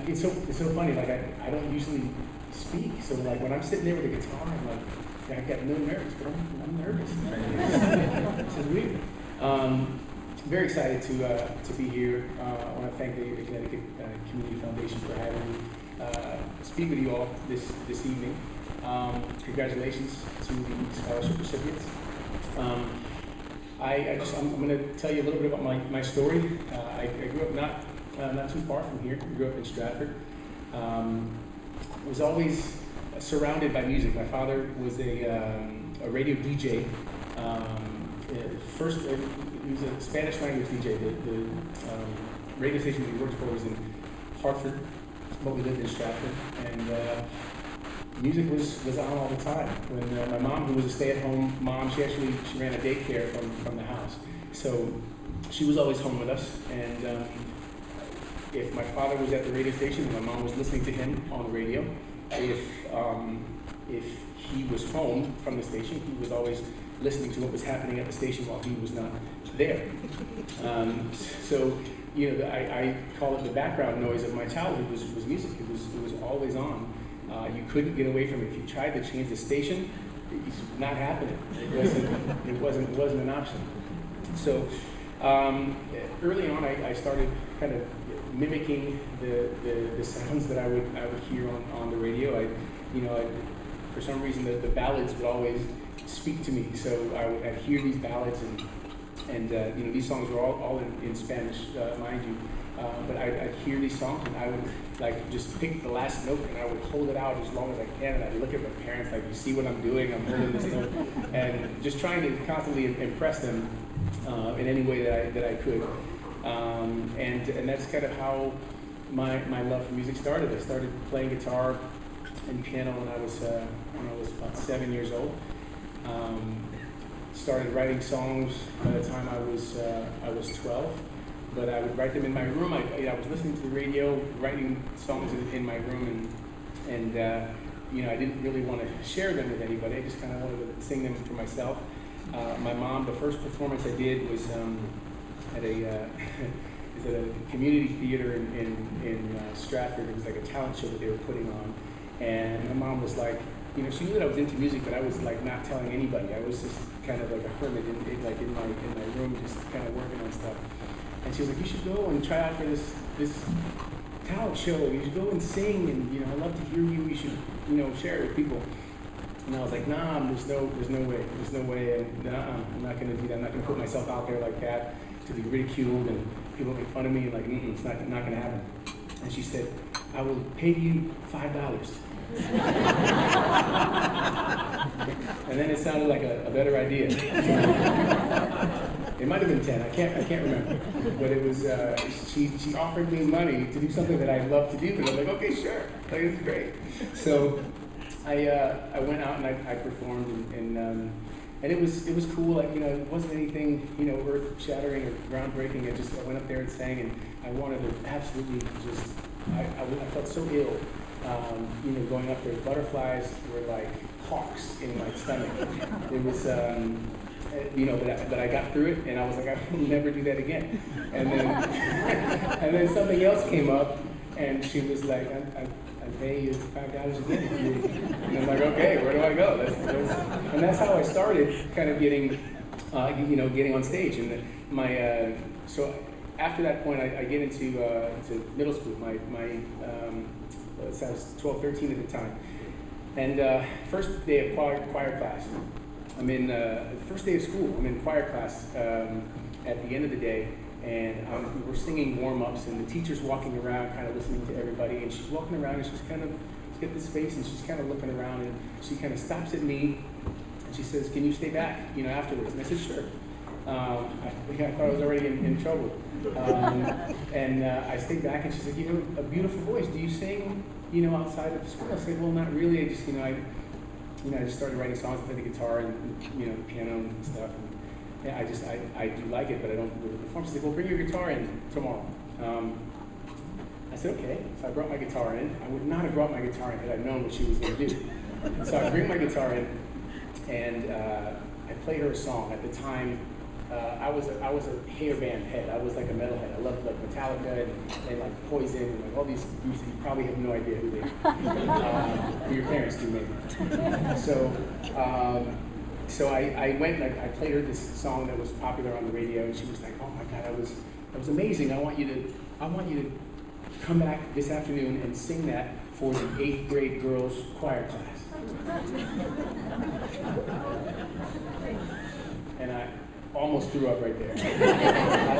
it's so funny. Like I don't usually speak, so like when I'm sitting there with a guitar, I'm like, I got no nerves, but I'm nervous. This is weird. Very excited to be here. I want to thank the Connecticut Community Foundation for having me speak with you all this evening. Congratulations to the scholarship recipients. I'm going to tell you a little bit about my story. I grew up not too far from here. I grew up in Stratford. Was always surrounded by music. My father was a radio DJ. First, he was a Spanish language DJ. The radio station he worked for was in Hartford, but we lived in Stratford, and music was on all the time. When my mom, who was a stay-at-home mom, she ran a daycare from the house, so she was always home with us. And if my father was at the radio station, my mom was listening to him on the radio. If he was home from the station, he was always listening to what was happening at the station while he was not there. So, you know, I call it the background noise of my childhood was music. It was always on. You couldn't get away from it. If you tried to change the station, it's not happening. It wasn't an option. So early on, I started kind of mimicking the sounds that I would hear on the radio. For some reason, the ballads would always speak to me. So I'd hear these ballads, and these songs were all in Spanish, mind you. But I'd hear these songs, and I would just pick the last note, and I would hold it out as long as I can, and I'd look at my parents like, you see what I'm doing? I'm holding this note, and just trying to constantly impress them in any way that I could. And that's kind of how my love for music started. I started playing guitar and piano when I was about 7 years old. Started writing songs by the time I was 12. But I would write them in my room. I was listening to the radio, writing songs in my room, and I didn't really want to share them with anybody. I just kind of wanted to sing them for myself. My mom, the first performance I did was at a community theater in Stratford. It was like a talent show that they were putting on, and my mom was like, she knew that I was into music, but I was like not telling anybody. I was just kind of like a hermit in my room, just kind of working on stuff. And she was like, you should go and try out for this talent show. You should go and sing, and I'd love to hear you. You should share it with people. And I was like, nah, there's no way, and I'm not going to do that. I'm not going to put myself out there like that to be ridiculed and people make fun of me. Like, it's not going to happen. And she said, I will pay you $5. And then it sounded like a better idea. It might have been 10. I can't remember. But it was she offered me money to do something that I love to do, and I'm like, okay, sure. Like, this is great. So I went out and I performed, and it was cool. Like, it wasn't anything earth shattering or groundbreaking. I went up there and sang, and I wanted to absolutely just. I felt so ill. Going up there, butterflies were like hawks in my stomach. It was. But I got through it, and I was like, I will never do that again. And then something else came up, and she was like, I pay you $5 again. And I'm like, okay, where do I go? And that's how I started kind of getting on stage. And so after that point, I get into middle school. I was 12, 13 at the time. And first day of choir class. I'm in the first day of school. I'm in choir class at the end of the day, and we're singing warm-ups, and the teacher's walking around, kind of listening to everybody, and she's walking around, and she's got this face, and she's kind of looking around, and she kind of stops at me, and she says, "Can you stay back, afterwards?" And I said, "Sure." I thought I was already in trouble, and I stayed back, and she's like, "You have a beautiful voice. Do you sing, outside of school?" I said, "Well, not really. I just, I just started writing songs, play the guitar and, the piano and stuff. And I do like it, but I don't really perform." She said, "Well, bring your guitar in tomorrow." I said, okay. So I brought my guitar in. I would not have brought my guitar in had I known what she was going to do. So I bring my guitar in, and I played her a song. At the time, I was a hair band head. I was like a metalhead. I loved like Metallica and like Poison and like all these groups that you probably have no idea who they are. Your parents do maybe. So I went and I played her this song that was popular on the radio, and she was like, "Oh my God, that was amazing. I want you to come back this afternoon and sing that for the 8th grade girls choir class." And I almost threw up right there.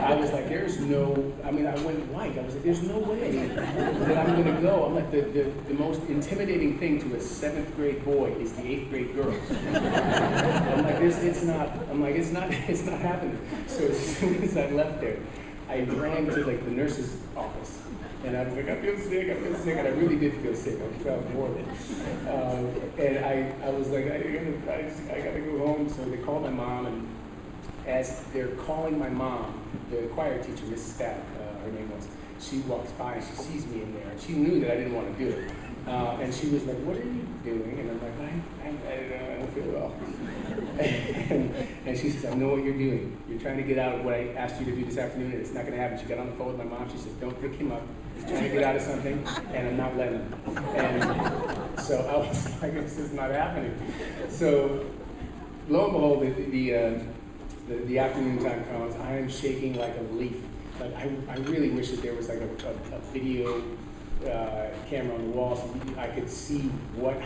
I was like, there's no, I mean, I went white. I was like, there's no way that I'm gonna go. I'm like, the most intimidating thing to a 7th grade boy is the 8th grade girls. I'm like, it's not happening. So as soon as I left there, I ran to like the nurse's office. And I was like, I feel sick, and I really did feel sick. I felt morbid. And I was like, I gotta go home. So they called my mom, and as they're calling my mom, the choir teacher, Mrs. Stapp, her name was, she walks by and she sees me in there, and she knew that I didn't want to do it. And she was like, "What are you doing?" And I'm like, I don't feel well. And she says, "I know what you're doing. You're trying to get out of what I asked you to do this afternoon, and it's not going to happen." She got on the phone with my mom. She said, "Don't pick him up. He's trying to get out of something, and I'm not letting him." And so I was like, "This is not happening." So lo and behold, the afternoon time comes. I am shaking like a leaf. Like I really wish that there was like a video camera on the wall so I could see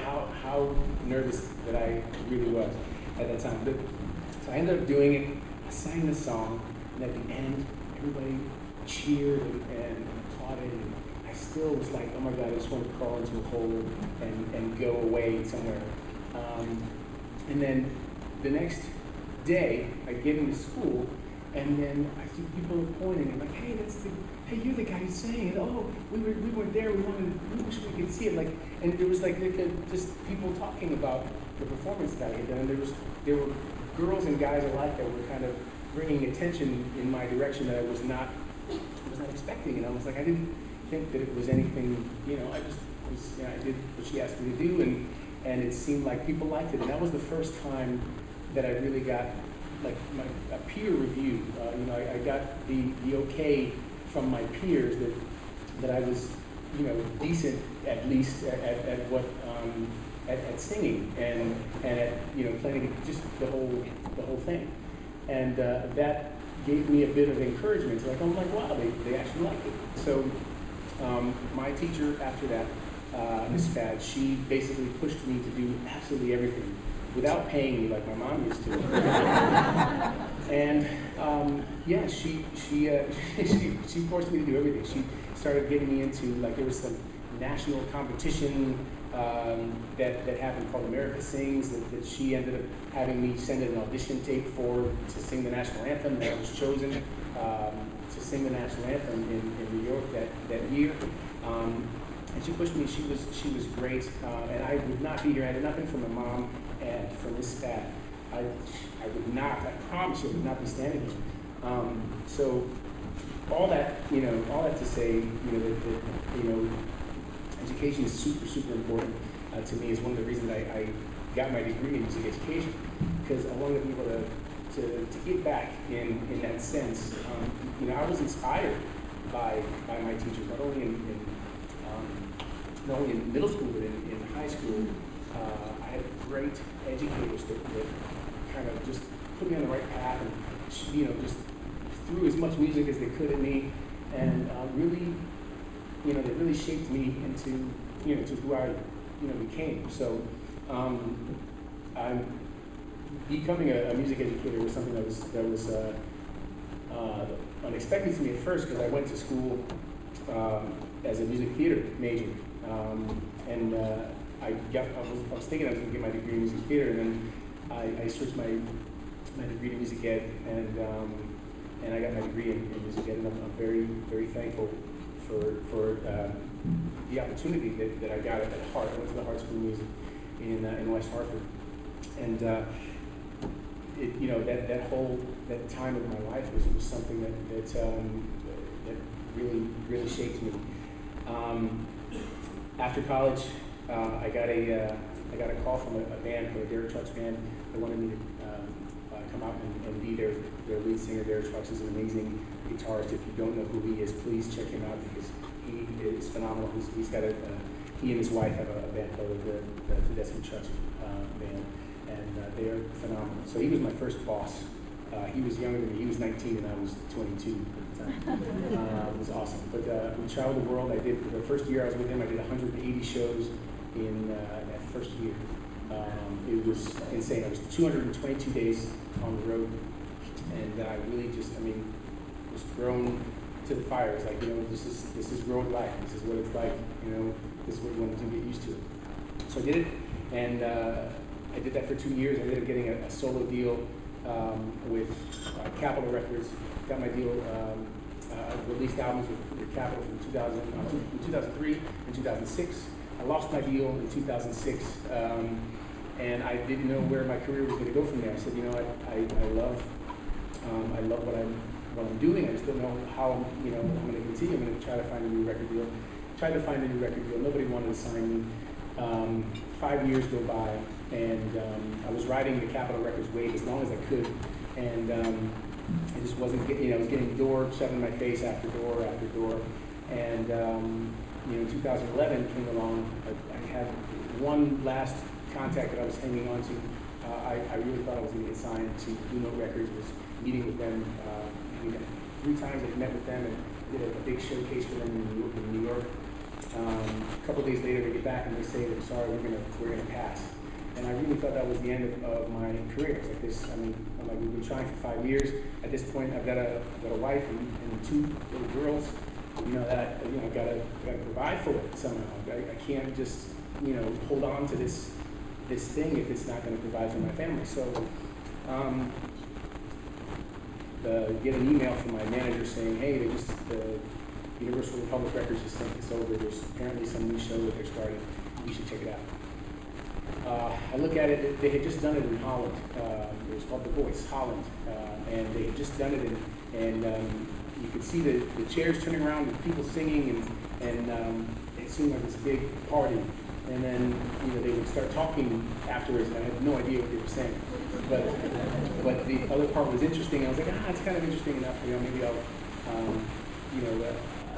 how nervous that I really was at that time. But, so I ended up doing it. I sang the song, and at the end, everybody cheered and applauded. And I still was like, "Oh my God, I just want to crawl into a hole and go away somewhere." And then the next day, I get into school, and then I see people are pointing and like, "Hey, you're the guy who sang it. Oh, we were there. We wish we could see it." Like, and there was like just people talking about the performance that I had done. There were girls and guys alike that were kind of bringing attention in my direction that I was not expecting. And I was like, I didn't think that it was anything. I did what she asked me to do, and it seemed like people liked it. And that was the first time that I really got like a peer review. I got the okay from my peers that I was, decent at least at what at singing and at playing just the whole thing, and that gave me a bit of encouragement. Like, I'm like, wow, they actually liked it. So my teacher after that, Miss Fad, she basically pushed me to do absolutely everything without paying me like my mom used to. And she forced me to do everything. She started getting me into, like, there was some national competition that happened called America Sings that she ended up having me send an audition tape to sing the national anthem, and I was chosen to sing the national anthem in New York that year. And she pushed me. She was great, and I would not be here had it not been for my mom and for Miss Fat. I promise you, I would not be standing here. So all that to say, that education is super, super important to me. Is one of the reasons I got my degree in music education, because I wanted to be able to give back in that sense. I was inspired by my teachers, not only in middle school, but in high school. I had great educators that kind of just put me on the right path and just threw as much music as they could at me, and really, they really shaped me into to who I became. So I'm becoming a music educator was something that was unexpected to me at first, because I went to school as a music theater major. I was thinking I was going to get my degree in music theater, and then I switched my degree to music ed, and I got my degree in music ed, and I'm very, very thankful for the opportunity that I got at Hart. I went to the Hart School of Music in West Hartford, and that time of my life was something that really, really shaped me. After college, I got a call from a band, a Derek Trucks band. They wanted me to come out and be their lead singer there. Trucks is an amazing guitarist. If you don't know who he is, please check him out because he is phenomenal. He's got he and his wife have a band called the Tedeschi Trucks band, and they are phenomenal. So he was my first boss. He was younger than me. He was 19 and I was 22 at the time. It was awesome. But we traveled the world. I did, the first year I was with him, I did 180 shows in that first year. It was insane. I was 222 days on the road. And I really just, was thrown to the fire. It's like, this is road life. This is what it's like. This is what you want to get used to. So I did it. And I did that for 2 years. I ended up getting a solo deal with Capitol Records. Got my deal, released albums with Capitol from 2003 and 2006. I lost my deal in 2006, and I didn't know where my career was going to go from there. I said, I love what I'm doing. I just don't know how I'm going to continue. I'm going to try to find a new record deal. Tried to find a new record deal. Nobody wanted to sign me. 5 years go by, and I was riding the Capitol Records wave as long as I could, and I just wasn't getting, I was getting door shoved in my face after door after door, and 2011 came along. I had one last contact that I was hanging on to. I really thought I was going to get signed to Blue Note Records. Was meeting with them 3 times. I met with them and did a big showcase for them in New York. A couple of days later, they get back and they say, "I'm sorry, we're gonna pass." And I really thought that was the end of my career. It's like this. I'm like, we've been trying for 5 years. At this point, I've got a wife and 2 little girls. That I've got to provide for it somehow. I can't just hold on to this thing if it's not going to provide for my family. So get an email from my manager saying, "Hey, the Universal Republic Records just sent this over. There's apparently some new show that they're starting. You should check it out." I look at it. They had just done it in Holland. It was called The Voice, Holland, and they had just done it, and you could see the chairs turning around with people singing, and it seemed like this big party. And then they would start talking afterwards, and I had no idea what they were saying. But the other part was interesting. I was like, it's kind of interesting enough. Maybe I'll, I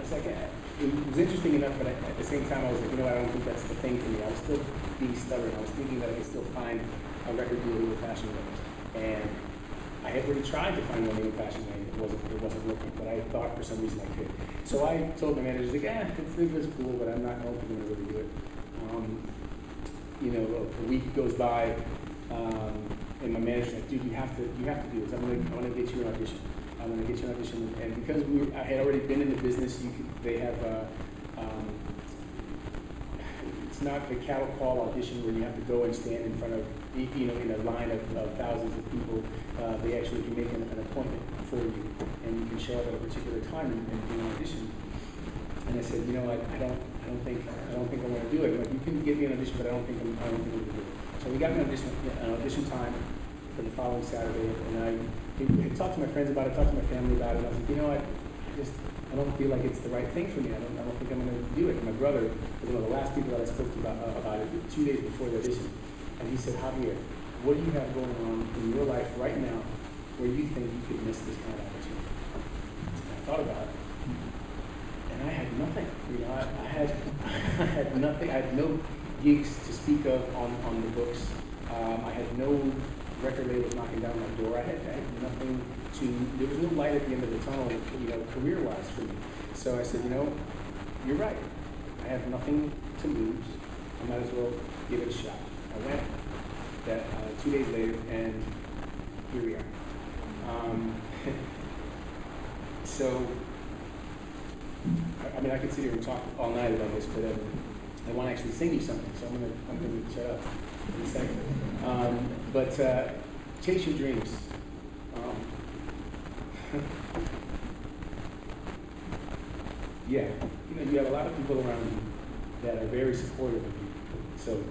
was like, it was interesting enough, but at the same time, I was like, I don't think that's the thing for me. I was still being stubborn. I was thinking that I could still find a record deal with Fashion Records, and I had already tried to find one in Fashion Lane. It wasn't working, but I thought for some reason I could. So I told my manager, like, it's cool, but I don't think I'm going to really do it. A week goes by, and my manager's like, "Dude, you have to do this. I'm gonna get you an audition. I'm gonna get you an audition." And because I had already been in the business, they have it's not a cattle call audition where you have to go and stand in front of in a line of thousands of people. They actually can make an appointment for you, and you can show up at a particular time and do an audition. And I said, I don't think I want to do it. Like, you can get me an audition, but I don't think I'm going to do it. So we got me an audition time for the following Saturday, and I talked to my friends about it, talked to my family about it, and I was like, I don't feel like it's the right thing for me. I don't think I'm going to do it. And my brother was one of the last people that I spoke to about it 2 days before the audition, and he said, "Javier, what do you have going on in your life right now where you think you could miss this kind of opportunity?" And I thought about it. And I had nothing. I had nothing. I had no gigs to speak of on the books. I had no record labels knocking down my door. I had nothing to. There was no light at the end of the tunnel, career-wise for me. So I said, you're right. I have nothing to lose. I might as well give it a shot. I went. 2 days later, and here we are. So. I could sit here and talk all night about this, but I want to actually sing you something, so I'm going to shut up in a second. But chase your dreams. You have a lot of people around you that are very supportive of you. So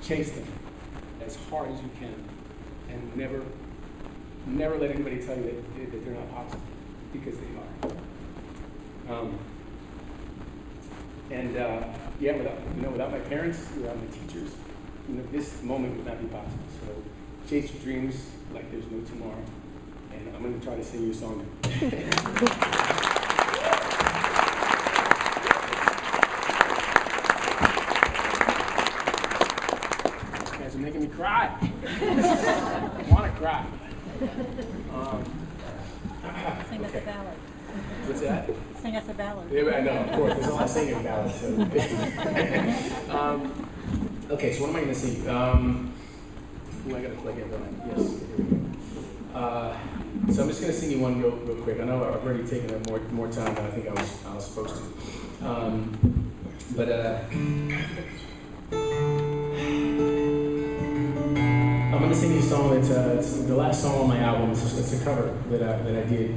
chase them as hard as you can, and never let anybody tell you that they're not possible, because they are. Without my parents, without my teachers, this moment would not be possible. So chase your dreams like there's no tomorrow, and I'm going to try to sing you a song. You guys are making me cry. I want to cry. Sing us a ballad. What's that? Sing us a ballad. Yeah, I know, of course. There's a lot of singing ballads. So. Okay, so what am I going to sing? I got to plug in, don't I? Yes. Here we go. So I'm just going to sing you one real quick. I know I've already taken up more time than I think I was supposed to. But I'm going to sing you a song that's it's the last song on my album. It's a cover that I did.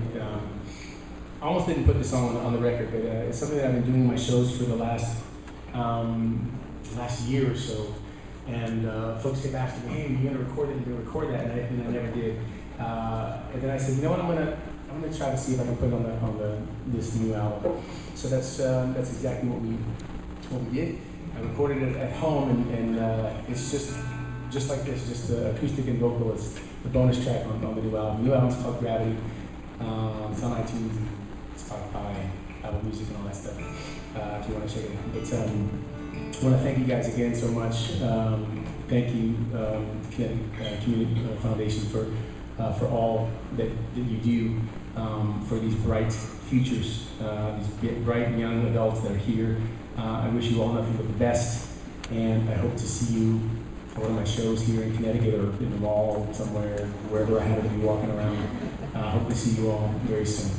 I almost didn't put this song on the record, but it's something that I've been doing in my shows for the last year or so. And folks kept asking me, "Hey, you're gonna record it? You're gonna record that?" And I never did. And then I said, "You know what? I'm gonna try to see if I can put it on this new album." So that's exactly what we did. I recorded it at home, and it's just like this, just acoustic and vocal. It's the bonus track on the new album. The new album's called Gravity. It's on iTunes, and Spotify, Apple Music, and all that stuff. If you want to check it out. But I want to thank you guys again so much. Thank you, Connecticut Community Foundation, for all that you do for these bright futures, these bright young adults that are here. I wish you all nothing but the best, and I hope to see you for one of my shows here in Connecticut or in the mall somewhere, wherever I happen to be walking around. I hope to see you all very soon.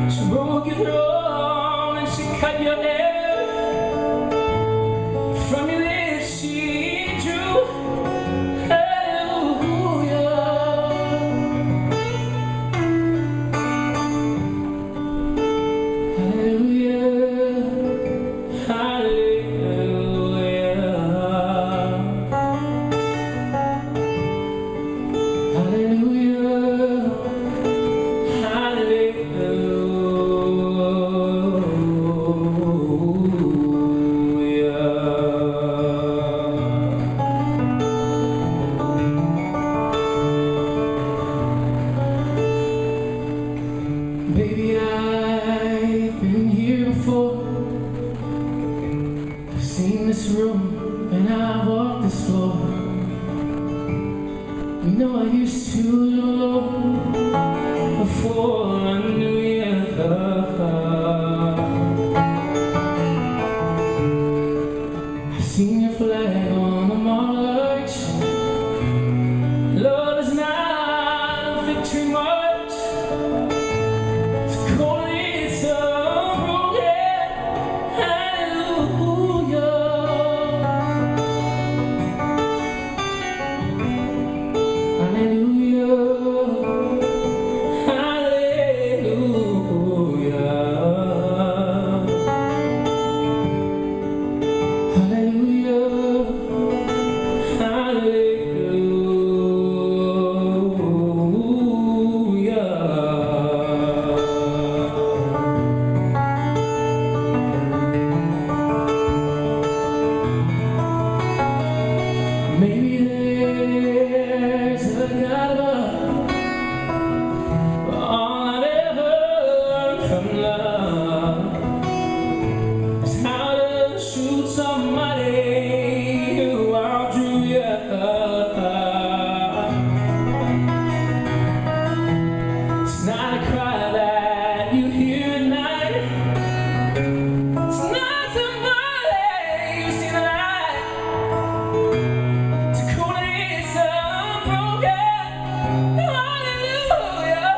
It's so broken. is how to shoot somebody who outdrew you. It's not a cry that you hear at night. It's not somebody you see the light. It's a cool it's unbroken. Hallelujah.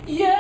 Yeah.